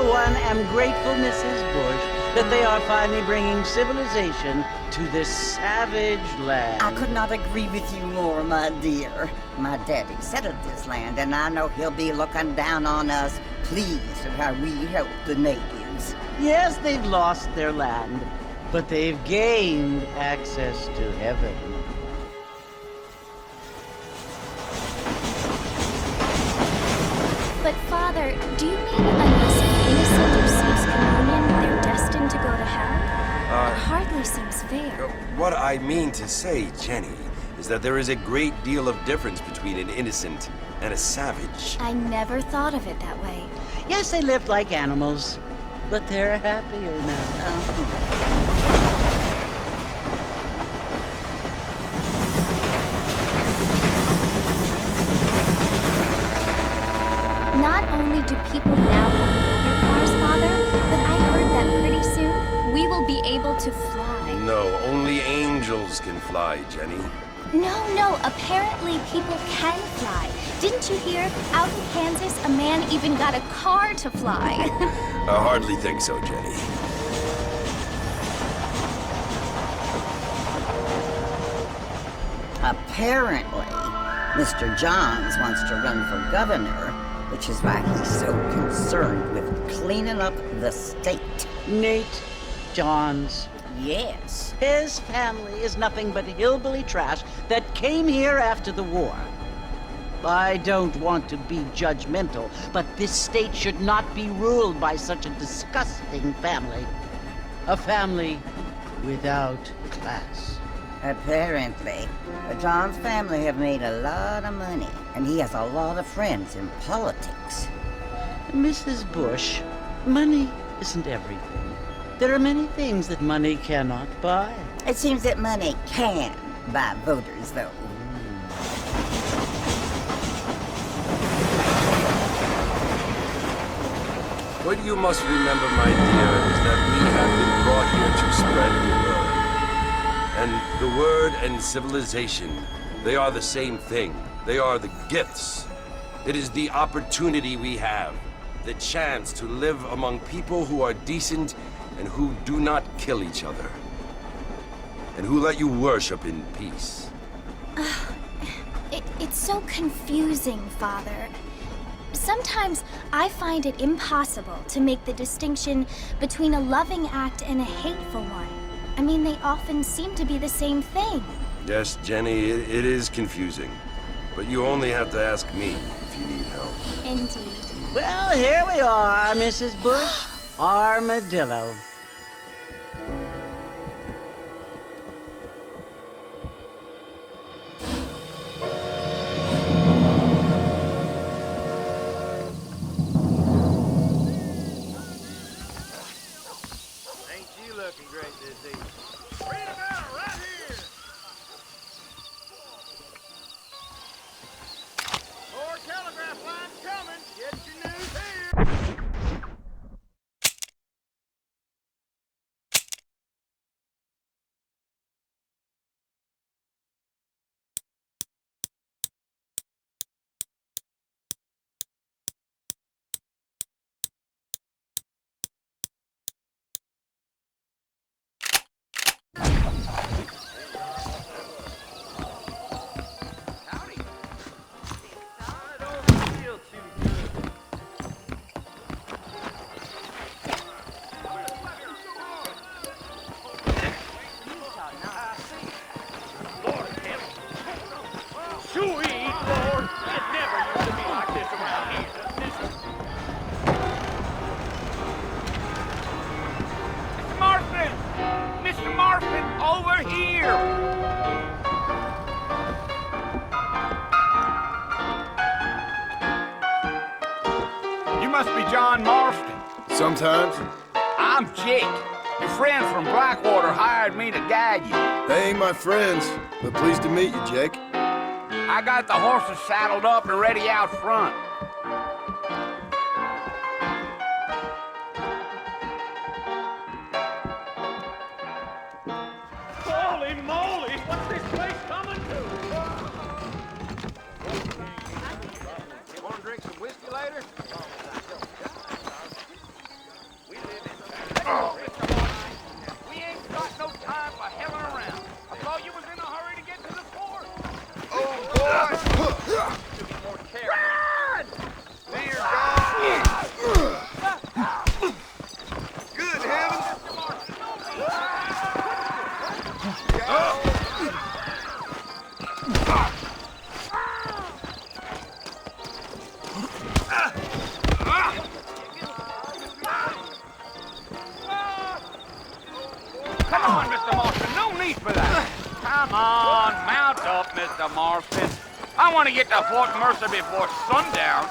for one, am grateful, Mrs. Bush, that they are finally bringing civilization to this savage land. I could not agree with you more, my dear. My daddy settled this land, and I know he'll be looking down on us, pleased at how we help the natives. Yes, they've lost their land, but they've gained access to heaven. But Father, do you mean unless an innocent receives communion, they're destined to go to hell? It hardly seems fair. What I mean to say, Jenny, is that there is a great deal of difference between an innocent and a savage. I never thought of it that way. Yes, they lived like animals, but they're happier now. Not only do people now have motor cars, Father, but I heard that pretty soon we will be able to fly. No, only angels can fly, Jenny. No, apparently people can fly. Didn't you hear? Out in Kansas, a man even got a car to fly. I hardly think so, Jenny. Apparently, Mr. Johns wants to run for governor, which is why he's so concerned with cleaning up the state. Nate Johns. Yes. His family is nothing but hillbilly trash that came here after the war. I don't want to be judgmental, but this state should not be ruled by such a disgusting family. A family without class. Apparently. John's family have made a lot of money, and he has a lot of friends in politics. Mrs. Bush, money isn't everything. There are many things that money cannot buy. It seems that money can buy voters, though. What you must remember, my dear, is that we have been brought here to spread the word. And the word and civilization, they are the same thing. They are the gifts. It is the opportunity we have, the chance to live among people who are decent and who do not kill each other, and who let you worship in peace. It's so confusing, Father. Sometimes I find it impossible to make the distinction between a loving act and a hateful one. I mean, they often seem to be the same thing. Yes, Jenny, it is confusing. But you only have to ask me if you need help. Indeed. Well, here we are, Mrs. Bush. Armadillo. Ain't you looking great this evening? Read about it right here! More telegraph lines coming. Get your news here. Howdy. I don't feel too good. Lord in heaven. Sweet Lord, it never used to be like this around here. Mr. Marston! Mr. Marston, over here! You must be John Marston. Sometimes. I'm Jake. Your friends from Blackwater hired me to guide you. They ain't my friends, but pleased to meet you, Jake. I got the horses saddled up and ready out front. Holy moly! What's this place coming to? Want to drink some whiskey later? Mr. Marston. I want to get to Fort Mercer before sundown.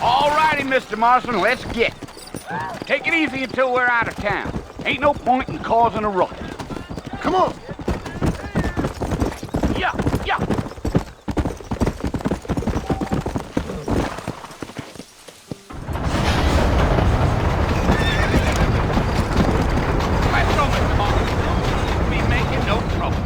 All righty, Mr. Marston, let's get it. Take it easy until we're out of town. Ain't no point in causing a ruckus. Come on. Yeah. Let's go, Mr. Marston. We'll be making no trouble.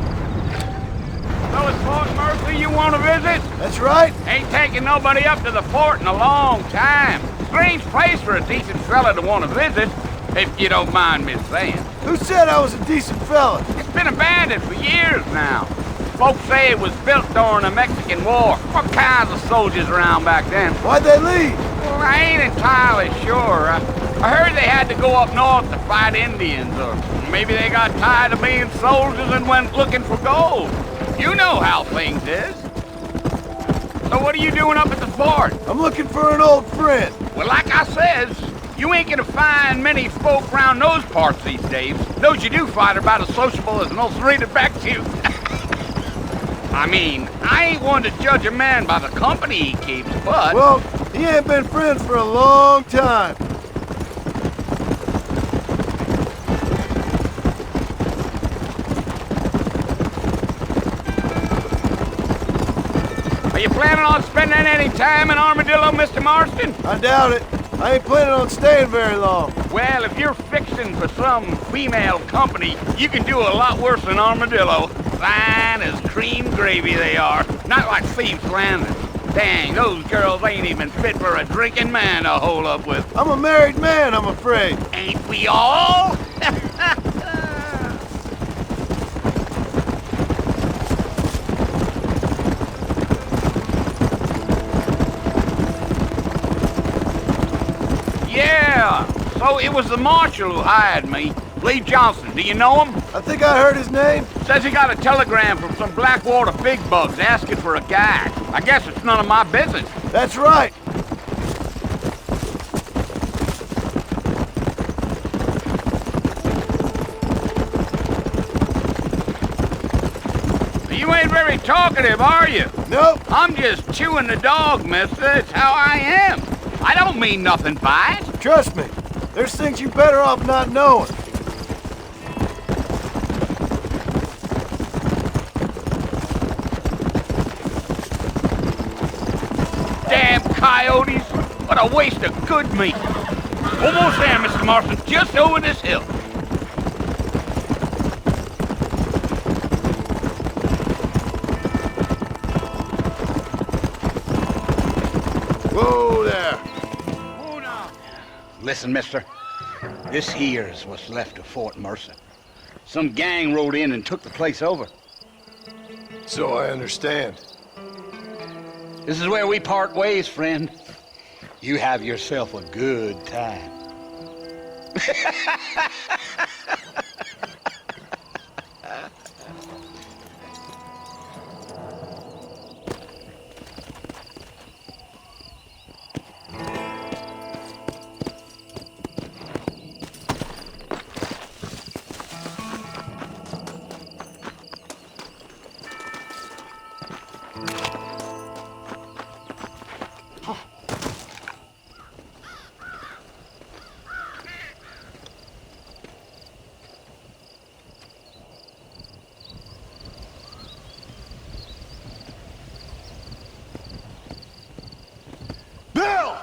So it's Fort Mercer you want to visit? That's right. Ain't taking nobody up to the fort in a long time. Strange place for a decent fella to want to visit, if you don't mind me saying. Who said I was a decent fella? It's been abandoned for years now. Folks say it was built during the Mexican War. What kinds of soldiers around back then? Why'd they leave? Well, I ain't entirely sure. I heard they had to go up north to fight Indians, or maybe they got tired of being soldiers and went looking for gold. You know how things is. So what are you doing up at the fort? I'm looking for an old friend. Well, like I says, you ain't gonna find many folk around those parts these days. Those you do find are about as sociable as an ulcerated back tooth. I mean, I ain't one to judge a man by the company he keeps, but... Well, he ain't been friends for a long time. Are you planning on spending any time in Armadillo, Mr. Marston? I doubt it. I ain't planning on staying very long. Well, if you're fixing for some female company, you can do a lot worse than Armadillo. Fine as cream gravy they are. Not like Thieves Landing. Dang, those girls ain't even fit for a drinking man to hole up with. I'm a married man, I'm afraid. Ain't we all? Yeah, so it was the marshal who hired me. Lee Johnson, do you know him? I think I heard his name. Says he got a telegram from some Blackwater big bugs asking for a guide. I guess it's none of my business. That's right. You ain't very talkative, are you? Nope. I'm just chewing the dog, mister. It's how I am. I don't mean nothing by it. Trust me. There's things you better off not knowing. Damn coyotes. What a waste of good meat. Almost there, Mr. Marston. Just over this hill. Whoa there. Listen, mister. This here's what's left of Fort Mercer. Some gang rode in and took the place over. So I understand. This is where we part ways, friend. You have yourself a good time. Bill!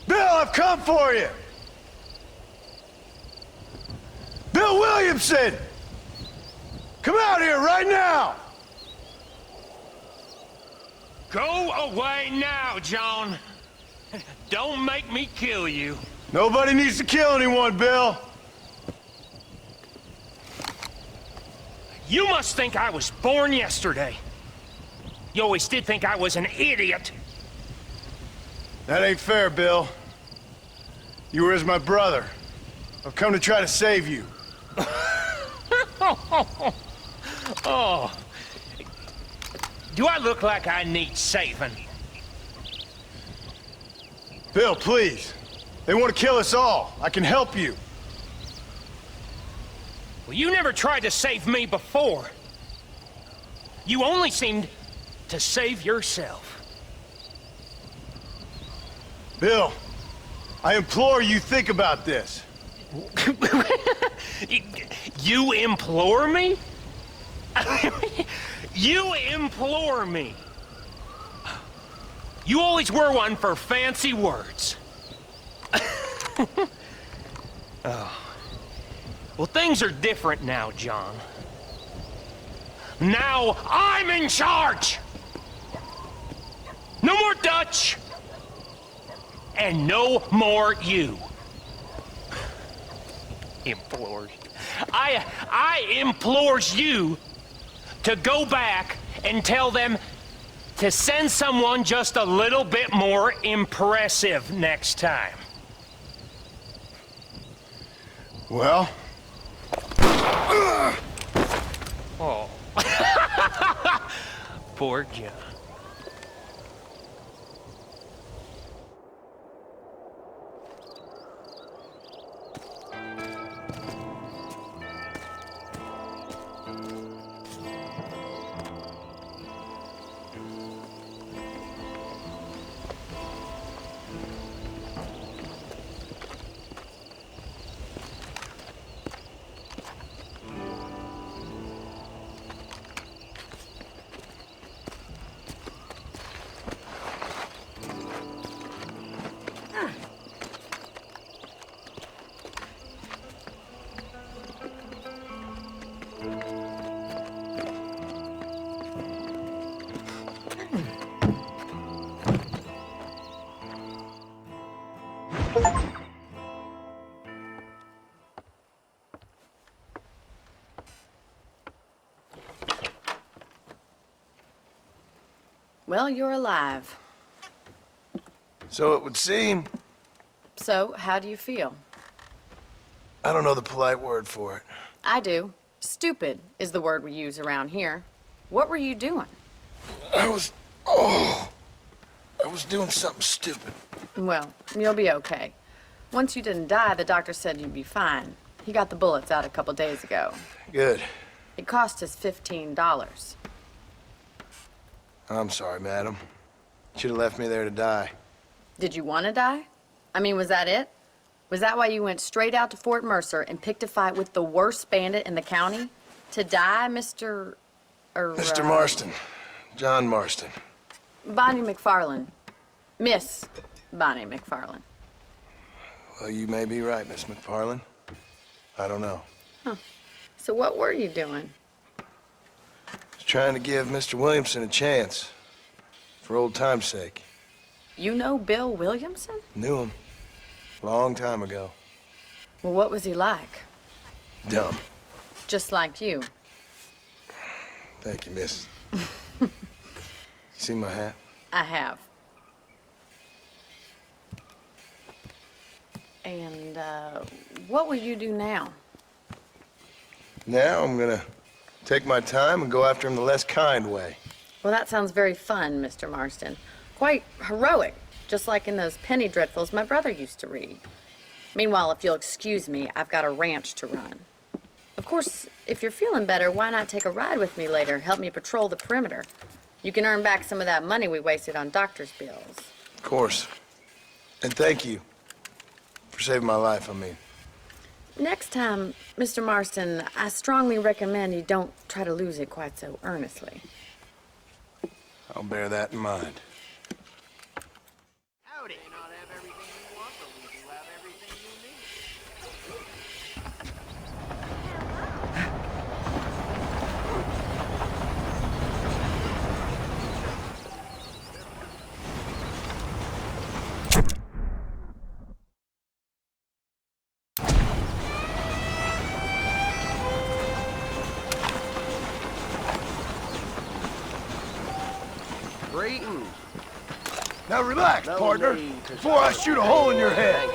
Bill, I've come for you! Bill Williamson! Come out here right now! Go away now, John. Don't make me kill you. Nobody needs to kill anyone, Bill. You must think I was born yesterday. You always did think I was an idiot. That ain't fair, Bill. You were as my brother. I've come to try to save you. Oh. Do I look like I need saving? Bill, please. They want to kill us all. I can help you. Well, you never tried to save me before. You only seemed to save yourself. Bill, I implore you, think about this. You implore me? You implore me? You always were one for fancy words. Oh. Well, things are different now, John. Now I'm in charge! No more Dutch! And no more you. Implores. I implores you to go back and tell them to send someone just a little bit more impressive next time. Well? Oh. Poor John. Well, you're alive. So it would seem. So, how do you feel? I don't know the polite word for it. I do. Stupid is the word we use around here. What were you doing? I was doing something stupid. Well, you'll be okay. Once you didn't die, the doctor said you'd be fine. He got the bullets out a couple days ago. Good. It cost us $15. I'm sorry, madam. Should have left me there to die. Did you want to die? I mean, was that it? Was that why you went straight out to Fort Mercer and picked a fight with the worst bandit in the county? To die, Mr. Mr. Marston. John Marston. Bonnie McFarland. Miss Bonnie McFarland. Well, you may be right, Miss McFarland. I don't know. Huh. So what were you doing? Was trying to give Mr. Williamson a chance. For old time's sake. You know Bill Williamson? Knew him. Long time ago. Well, what was he like? Dumb. Just like you. Thank you, miss. See my hat? I have. And, what will you do now? Now I'm gonna take my time and go after him the less kind way. Well, that sounds very fun, Mr. Marston. Quite heroic, just like in those penny dreadfuls my brother used to read. Meanwhile, if you'll excuse me, I've got a ranch to run. Of course, if you're feeling better, why not take a ride with me later? Help me patrol the perimeter. You can earn back some of that money we wasted on doctor's bills. Of course. And thank you for saving my life, I mean. Next time, Mr. Marston, I strongly recommend you don't try to lose it quite so earnestly. I'll bear that in mind. Howdy. May not have everything you want, but we do have everything you need. Now relax, partner, before I shoot a hole in your head.